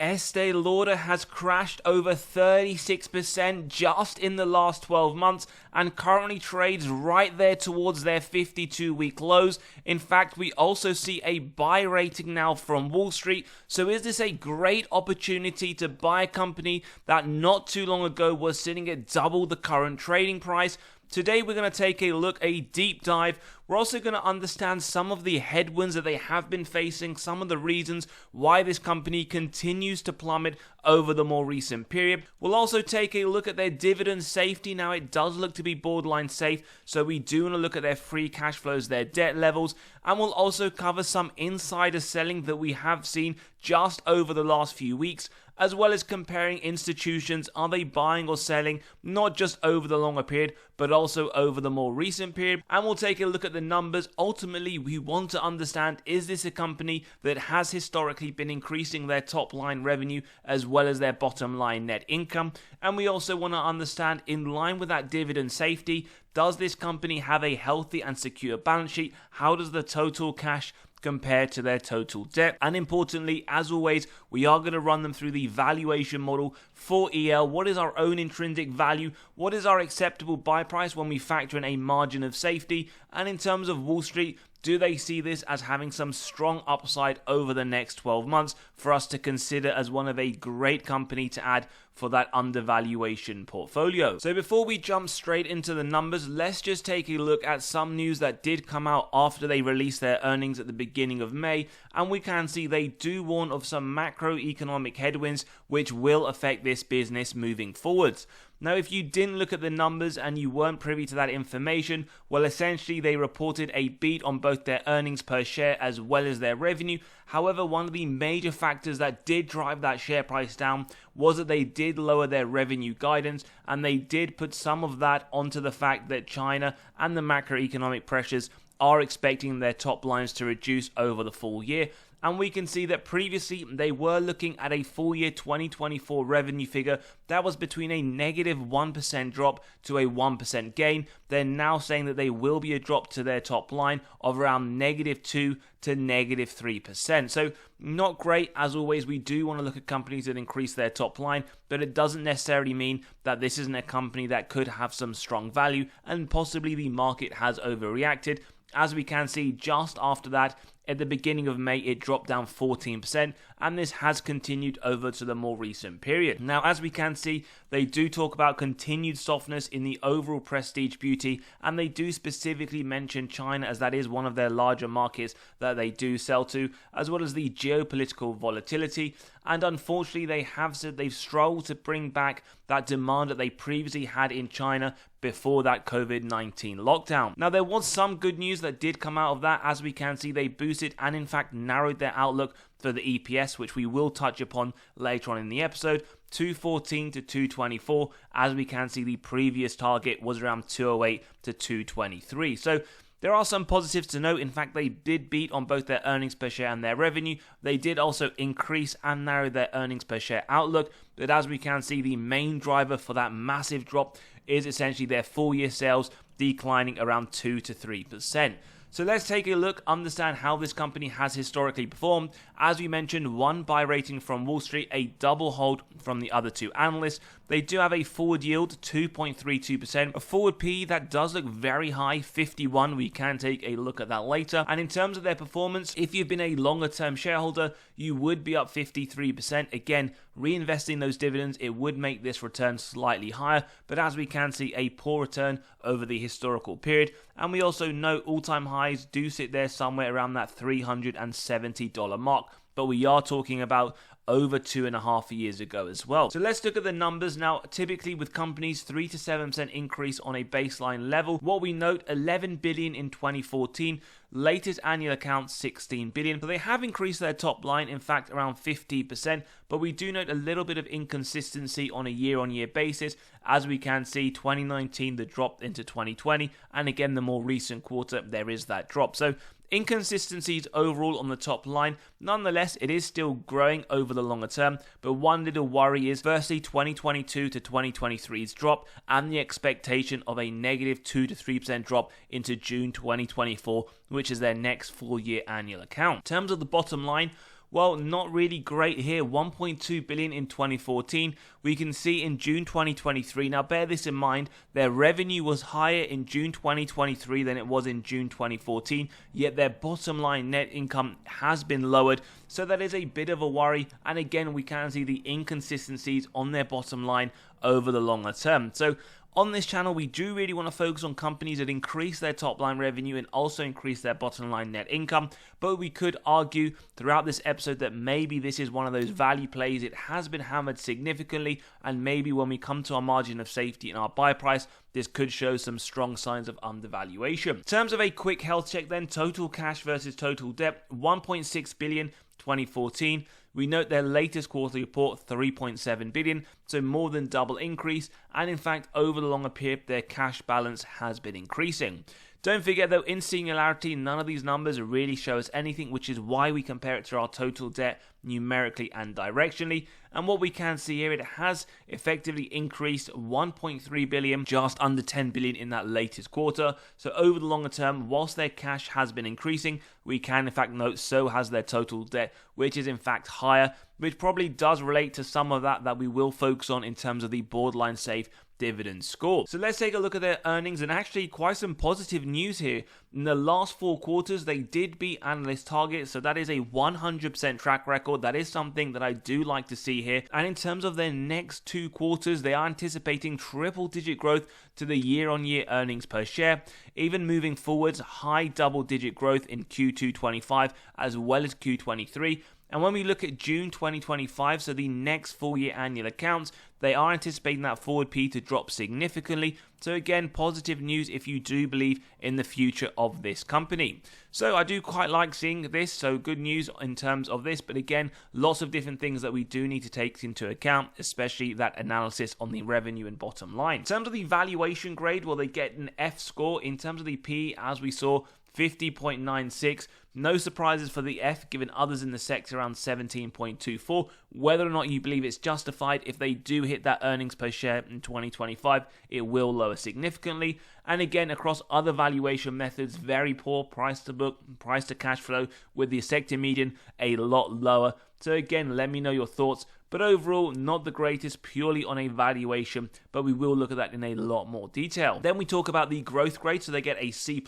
Estee Lauder has crashed over 36% just in the last 12 months and currently trades right there towards their 52-week lows. In fact, we also see a buy rating now from Wall Street. So is this a great opportunity to buy a company that not too long ago was sitting at double the current trading price? Today we're going to take a deep dive. We're also going to understand some of the headwinds that they have been facing, some of the reasons why this company continues to plummet over the more recent period. We'll also take a look at their dividend safety. Now it does look to be borderline safe, so we do want to look at their free cash flows, their debt levels, and we'll also cover some insider selling that we have seen just over the last few weeks, as well as comparing institutions. Are they buying or selling, not just over the longer period, but also over the more recent period? And we'll take a look at the numbers. Ultimately, we want to understand, is this a company that has historically been increasing their top line revenue as well as their bottom line net income? And we also want to understand, in line with that dividend safety, does this company have a healthy and secure balance sheet? How does the total cash compared to their total debt? And importantly, as always, we are going to run them through the valuation model for EL. What is our own intrinsic value? What is our acceptable buy price when we factor in a margin of safety? And in terms of Wall Street, do they see this as having some strong upside over the next 12 months for us to consider as one of a great company to add for that undervaluation portfolio? So before we jump straight into the numbers, let's just take a look at some news that did come out after they released their earnings at the beginning of May, and we can see they do warn of some macroeconomic headwinds which will affect this business moving forwards. Now, if you didn't look at the numbers and you weren't privy to that information, well, essentially they reported a beat on both their earnings per share as well as their revenue. However, one of the major factors that did drive that share price down was that they did lower their revenue guidance, and they did put some of that onto the fact that China and the macroeconomic pressures are expecting their top lines to reduce over the full year. And we can see that previously they were looking at a full year 2024 revenue figure that was between a negative 1% drop to a 1% gain. They're now saying that they will be a drop to their top line of around negative 2 to negative 3%. So not great. As always, we do want to look at companies that increase their top line, but it doesn't necessarily mean that this isn't a company that could have some strong value and possibly the market has overreacted. As we can see, just after that, at the beginning of May, it dropped down 14%, and this has continued over to the more recent period. Now, as we can see, they do talk about continued softness in the overall prestige beauty, and they do specifically mention China, as that is one of their larger markets that they do sell to, as well as the geopolitical volatility. And unfortunately, they have said they've struggled to bring back that demand that they previously had in China before that COVID-19 lockdown. Now, there was some good news that did come out of that. As we can see, they boosted and in fact narrowed their outlook for the EPS, which we will touch upon later on in the episode, 214 to 224. As we can see, the previous target was around 208 to 223. So there are some positives to note. In fact, they did beat on both their earnings per share and their revenue. They did also increase and narrow their earnings per share outlook. But as we can see, the main driver for that massive drop is essentially their full year sales declining around 2 to 3%. So let's take a look, understand how this company has historically performed. As we mentioned, one buy rating from Wall Street, a double hold from the other two analysts. They do have a forward yield, 2.32%. A forward PE that does look very high, 51. We can take a look at that later. And in terms of their performance, if you've been a longer term shareholder, you would be up 53%. Again, reinvesting those dividends, it would make this return slightly higher. But as we can see, a poor return over the historical period. And we also know all-time highs do sit there somewhere around that $370 mark. But we are talking about over 2.5 years ago as well. So let's look at the numbers now. Typically with companies, 3 to 7% increase on a baseline level. What we note, 11 billion in 2014, latest annual account 16 billion. So they have increased their top line, in fact around 50%, but we do note a little bit of inconsistency on a year-on-year basis. As we can see, 2019 the drop into 2020, and again the more recent quarter there is that drop. So inconsistencies overall on the top line. Nonetheless, it is still growing over the longer term, but one little worry is firstly 2022 to 2023's drop and the expectation of a negative 2 to 3% drop into June 2024, which is their next full year annual account. In terms of the bottom line, Well, not really great here. 1.2 billion in 2014. We can see in June 2023. Now, bear this in mind, their revenue was higher in June 2023 than it was in June 2014, yet their bottom line net income has been lowered. So that is a bit of a worry. And again, we can see the inconsistencies on their bottom line over the longer term. So on this channel, we do really want to focus on companies that increase their top line revenue and also increase their bottom line net income. But we could argue throughout this episode that maybe this is one of those value plays. It has been hammered significantly, and maybe when we come to our margin of safety and our buy price, this could show some strong signs of undervaluation. In terms of a quick health check then, total cash versus total debt, 1.6 billion 2014. We note their latest quarterly report, 3.7 billion, so more than double increase, and in fact, over the longer period, their cash balance has been increasing. Don't forget though, in singularity, none of these numbers really show us anything, which is why we compare it to our total debt numerically and directionally. And what we can see here, it has effectively increased 1.3 billion, just under 10 billion in that latest quarter. So over the longer term, whilst their cash has been increasing, we can in fact note so has their total debt, which is in fact higher, which probably does relate to some of that we will focus on in terms of the borderline safe dividend score. So let's take a look at their earnings, and actually quite some positive news here. In the last 4 quarters, they did beat analyst targets, so that is a 100% track record. That is something that I do like to see here. And in terms of their next 2 quarters, they are anticipating triple-digit growth to the year-on-year earnings per share, even moving forwards, high double-digit growth in Q2 25 as well as Q23. And when we look at June 2025, so the next full year annual accounts, they are anticipating that forward P to drop significantly. So again, positive news if you do believe in the future of this company. So I do quite like seeing this, so good news in terms of this, but again, lots of different things that we do need to take into account, especially that analysis on the revenue and bottom line. In terms of the valuation grade, well, they get an F score. In terms of the P, as we saw, 50.96. No surprises for the F, given others in the sector around 17.24. Whether or not you believe it's justified, if they do hit that earnings per share in 2025, it will lower significantly. And again, across other valuation methods, very poor price to book, price to cash flow, with the sector median a lot lower. So again, let me know your thoughts. But overall, not the greatest purely on a valuation, but we will look at that in a lot more detail. Then we talk about the growth grade, so they get a C+.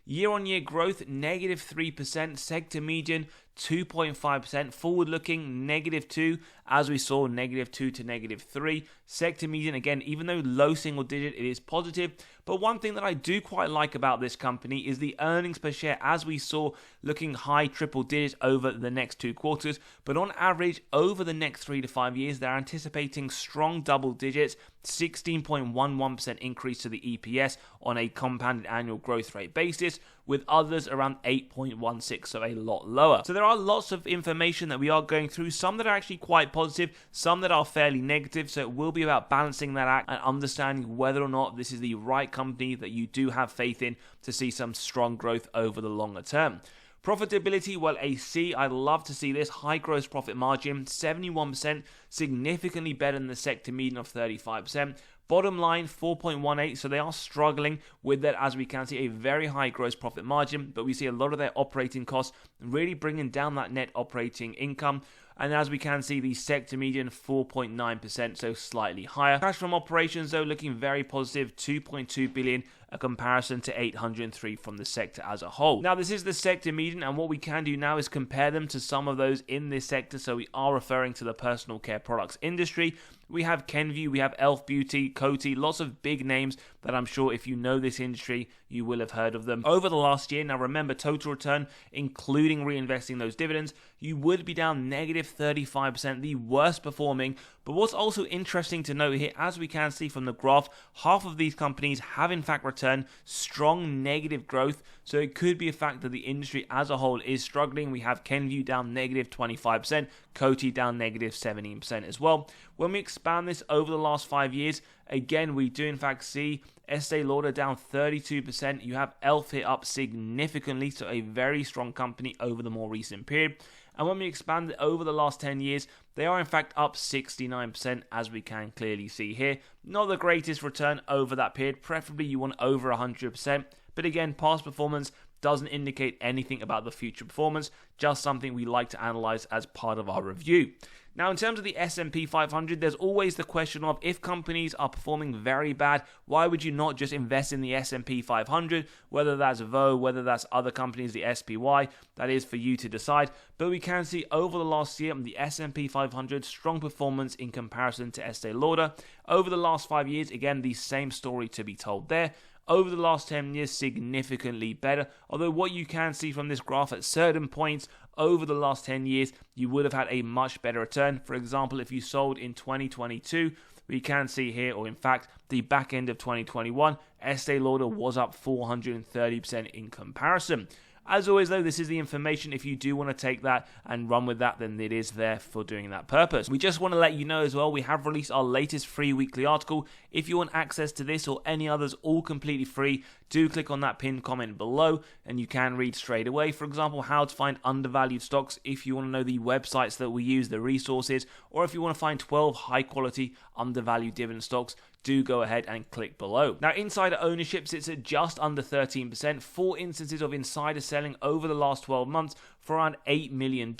Year-on-year growth, -3%, sector median, 2.5%, forward-looking, -2, as we saw, -2 to -3. Sector median, again, even though low single digit, it is positive. But one thing that I do quite like about this company is the earnings per share, as we saw, looking high triple digits over the next 2 quarters. But on average, over the next 3 to 5 years, they're anticipating strong double digits, 16.11% increase to the EPS on a compounded annual growth rate basis, with others around 8.16, so a lot lower. So there are lots of information that we are going through, some that are actually quite positive, some that are fairly negative, so it will be about balancing that act and understanding whether or not this is the right company that you do have faith in to see some strong growth over the longer term. Profitability, well, a C. I'd love to see this. High gross profit margin, 71%, significantly better than the sector median of 35%. Bottom line, 4.18, so they are struggling with that, as we can see, a very high gross profit margin, but we see a lot of their operating costs really bringing down that net operating income. And as we can see, the sector median, 4.9%, so slightly higher. Cash from operations, though, looking very positive, 2.2 billion, a comparison to 803 from the sector as a whole. Now, this is the sector median, and what we can do now is compare them to some of those in this sector. So we are referring to the personal care products industry. We have Kenvue, we have Elf Beauty, Coty, lots of big names that I'm sure if you know this industry, you will have heard of them. Over the last year, now remember, total return, including reinvesting those dividends, you would be down -35%, the worst performing. But what's also interesting to note here, as we can see from the graph, half of these companies have in fact returned strong negative growth. So it could be a fact that the industry as a whole is struggling. We have Kenvue down -25%, Coty down -17% as well. When we expand this over the last 5 years, again, we do in fact see Estee Lauder down 32%. You have Elf hit up significantly, so a very strong company over the more recent period. And when we expand it over the last 10 years, they are in fact up 69%, as we can clearly see here. Not the greatest return over that period. Preferably you want over 100%. But again, past performance doesn't indicate anything about the future performance, just something we like to analyze as part of our review. Now, in terms of the S&P 500, there's always the question of if companies are performing very bad, why would you not just invest in the S&P 500, whether that's VO, whether that's other companies, the SPY, that is for you to decide. But we can see over the last year, the S&P 500, strong performance in comparison to Estee Lauder. Over the last 5 years, again, the same story to be told there. Over the last 10 years, significantly better. Although what you can see from this graph at certain points over the last 10 years, you would have had a much better return. For example, if you sold in 2022, we can see here, or in fact, the back end of 2021, Estee Lauder was up 430% in comparison. As always though, this is the information. If you do want to take that and run with that, then it is there for doing that purpose. We just want to let you know as well, we have released our latest free weekly article. If you want access to this or any others, all completely free, do click on that pinned comment below and you can read straight away. For example, how to find undervalued stocks, if you want to know the websites that we use, the resources, or if you want to find 12 high quality undervalued dividend stocks, do go ahead and click below. Now, insider ownership sits at just under 13%, 4 instances of insider selling over the last 12 months for around $8 million,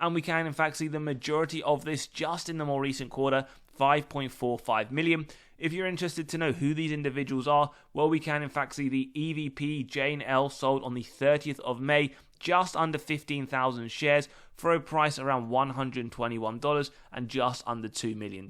and we can in fact see the majority of this just in the more recent quarter, 5.45 million. If you're interested to know who these individuals are, well, we can in fact see the EVP Jane L sold on the 30th of May, just under 15,000 shares for a price around $121 and just under $2 million.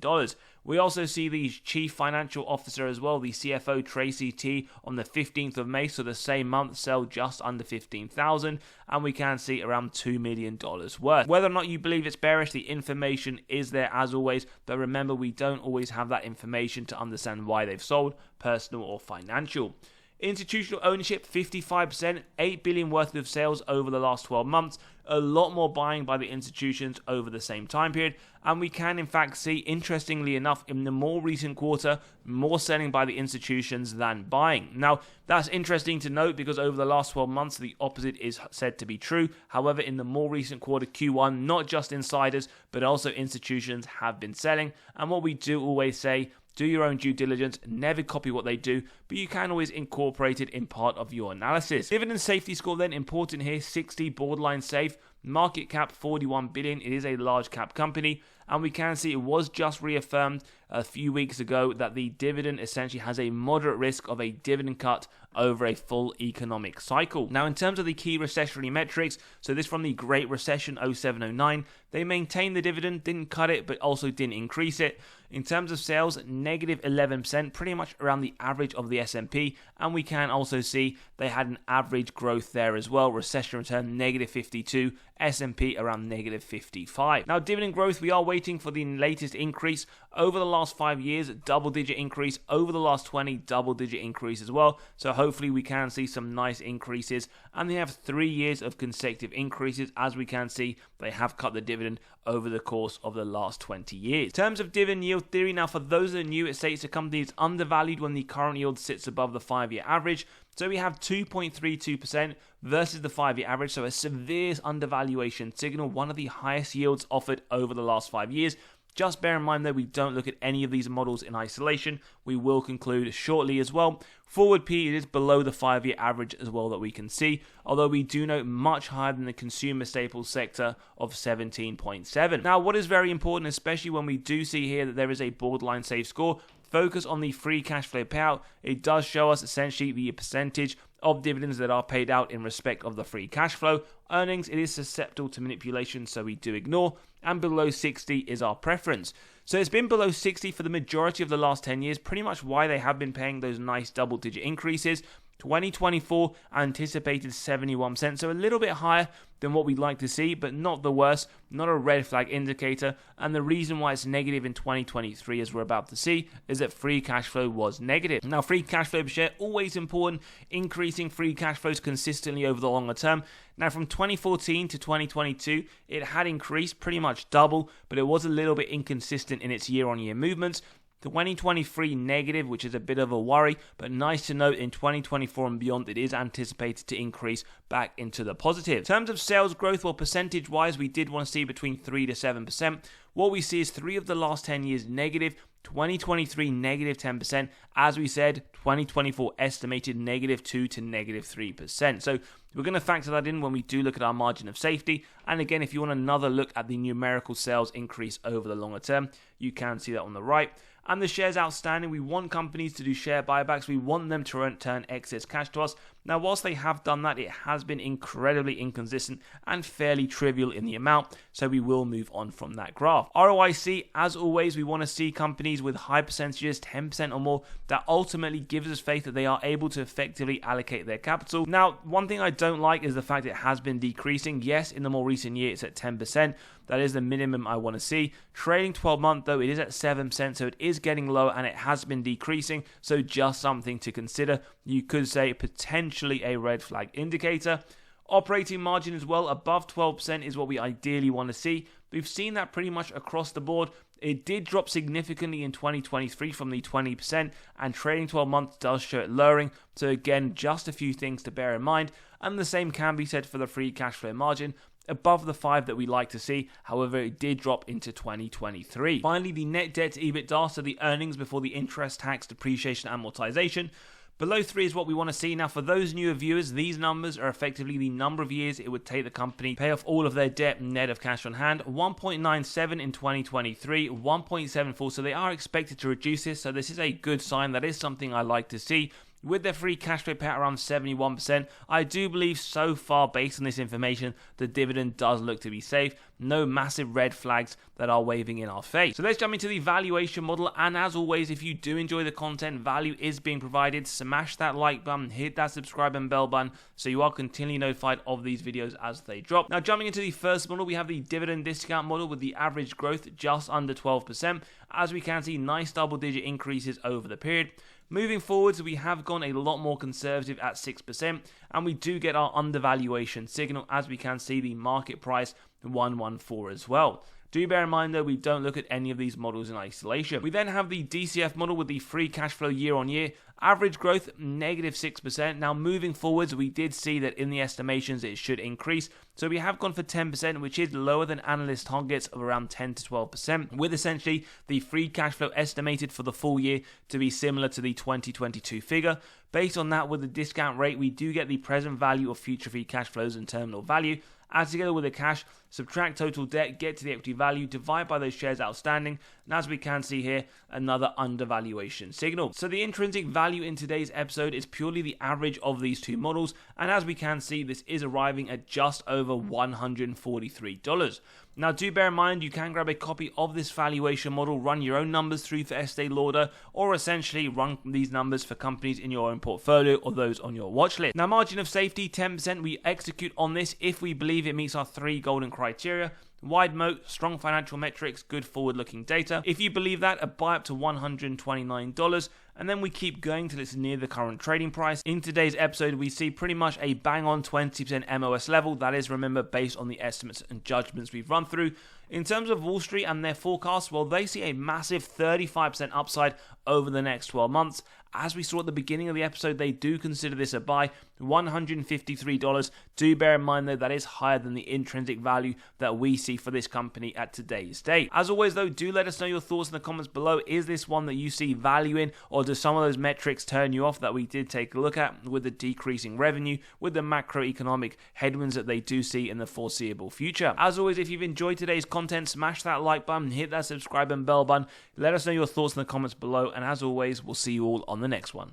We also see the Chief Financial Officer as well, the CFO Tracy T, on the 15th of May, so the same month, sell just under 15,000, and we can see around $2 million worth. Whether or not you believe it's bearish, the information is there as always, but remember, we don't always have that information to understand why they've sold, personal or financial. Institutional ownership, 55%, $8 billion worth of sales over the last 12 months, a lot more buying by the institutions over the same time period, and we can in fact see, interestingly enough, in the more recent quarter, more selling by the institutions than buying. Now, that's interesting to note because over the last 12 months, the opposite is said to be true. However, in the more recent quarter, Q1, not just insiders, but also institutions have been selling, and what we do always say, do your own due diligence, never copy what they do, but you can always incorporate it in part of your analysis. Dividend safety score then important here, 60, borderline safe. Market cap 41 billion. It is a large cap company, and we can see it was just reaffirmed a few weeks ago that the dividend essentially has a moderate risk of a dividend cut over a full economic cycle. Now, in terms of the key recessionary metrics, so this from the Great Recession 07-09, they maintained the dividend, didn't cut it, but also didn't increase it. In terms of sales, negative 11%, pretty much around the average of the S&P, and we can also see they had an average growth there as well. Recession return, negative 52, S&P around negative 55. Now, dividend growth, we are waiting for the latest increase. Over the last 5 years, double-digit increase. Over the last 20, double-digit increase as well. So hopefully we can see some nice increases. And they have 3 years of consecutive increases. As we can see, they have cut the dividend over the course of the last 20 years. In terms of dividend yield theory, now for those that are new, it states the company is undervalued when the current yield sits above the 5-year average. So we have 2.32% versus the 5-year average, so a severe undervaluation signal, one of the highest yields offered over the last 5 years. Just bear in mind though, we don't look at any of these models in isolation. We will conclude shortly as well. Forward P, it is below the 5-year average as well that we can see, although we do note much higher than the consumer staples sector of 17.7. Now, what is very important, especially when we do see here that there is a borderline safe score, focus on the free cash flow payout. It does show us essentially the percentage of dividends that are paid out in respect of the free cash flow. Earnings, it is susceptible to manipulation, so we do ignore, and below 60 is our preference. So it's been below 60 for the majority of the last 10 years, pretty much why they have been paying those nice double-digit increases. 2024 anticipated 71%, so a little bit higher than what we'd like to see, but not the worst, not a red flag indicator. And the reason why it's negative in 2023, as we're about to see, is that free cash flow was negative. Now, free cash flow per share, always important, increasing free cash flows consistently over the longer term. Now, from 2014 to 2022, it had increased pretty much double, but it was a little bit inconsistent in its year-on-year movements. 2023 negative, which is a bit of a worry, but nice to note in 2024 and beyond, it is anticipated to increase back into the positive. In terms of sales growth, well, percentage-wise, we did want to see between 3 to 7%. what we see is 3 of the last 10 years negative, 2023 negative 10%, as we said, 2024 estimated -2 to -3%. So we're going to factor that in when we do look at our margin of safety. And again, if you want another look at the numerical sales increase over the longer term, you can see that on the right. And the shares outstanding, we want companies to do share buybacks. We want them to return excess cash to us. Now, whilst they have done that, it has been incredibly inconsistent and fairly trivial in the amount, so we will move on from that graph. ROIC, as always, we want to see companies with high percentages, 10% or more, that ultimately gives us faith that they are able to effectively allocate their capital. Now, one thing I don't like is the fact it has been decreasing. Yes, in the more recent year, it's at 10%. That is the minimum I want to see. Trading 12-month, though, it is at 7%, so it is getting low and it has been decreasing, so just something to consider. You could say potentially a red flag indicator. Operating margin as well, above 12% is what we ideally want to see. We've seen that pretty much across the board. It did drop significantly in 2023 from the 20%, and trading 12 months does show it lowering. So again, just a few things to bear in mind. And the same can be said for the free cash flow margin, above the 5 that we like to see. However, it did drop into 2023. Finally, the net debt to EBITDA, so the earnings before the interest, tax, depreciation, amortization. Below 3 is what we want to see. Now, for those newer viewers, these numbers are effectively the number of years it would take the company to pay off all of their debt net of cash on hand. 1.97 in 2023, 1.74, so they are expected to reduce this, so this is a good sign. That is something I like to see. With their free cash flow payout around 71%, I do believe so far, based on this information, the dividend does look to be safe. No massive red flags that are waving in our face. So let's jump into the valuation model. And as always, if you do enjoy the content, value is being provided. Smash that like button, hit that subscribe and bell button so you are continually notified of these videos as they drop. Now, jumping into the first model, we have the dividend discount model with the average growth just under 12%. As we can see, nice double-digit increases over the period. Moving forwards, we have gone a lot more conservative at 6%, and we do get our undervaluation signal, as we can see the market price 114 as well. Do bear in mind though, we don't look at any of these models in isolation. We then have the DCF model with the free cash flow year on year. Average growth, -6%. Now moving forwards, we did see that in the estimations it should increase. So we have gone for 10%, which is lower than analyst targets of around 10 to 12%, with essentially the free cash flow estimated for the full year to be similar to the 2022 figure. Based on that, with the discount rate, we do get the present value of future free cash flows and terminal value. Add together with the cash, subtract total debt, get to the equity value, divide by those shares outstanding, and as we can see here, another undervaluation signal. So the intrinsic value in today's episode is purely the average of these two models, and as we can see, this is arriving at just over $143. Now, do bear in mind, you can grab a copy of this valuation model, run your own numbers through for Estee Lauder, or essentially run these numbers for companies in your own portfolio or those on your watch list. Now, margin of safety, 10%. We execute on this if we believe it meets our 3 golden criteria. Wide moat, strong financial metrics, good forward-looking data. If you believe that, a buy up to $129, and then we keep going till it's near the current trading price. In today's episode, we see pretty much a bang-on 20% MOS level. That is, remember, based on the estimates and judgments we've run through. In terms of Wall Street and their forecasts, well, they see a massive 35% upside over the next 12 months. As we saw at the beginning of the episode, they do consider this a buy, $153. Do bear in mind, though, that is higher than the intrinsic value that we see for this company at today's date. As always, though, do let us know your thoughts in the comments below. Is this one that you see value in, or do some of those metrics turn you off that we did take a look at with the decreasing revenue, with the macroeconomic headwinds that they do see in the foreseeable future? As always, if you've enjoyed today's content, smash that like button, hit that subscribe and bell button. Let us know your thoughts in the comments below, and as always, we'll see you all on the next one.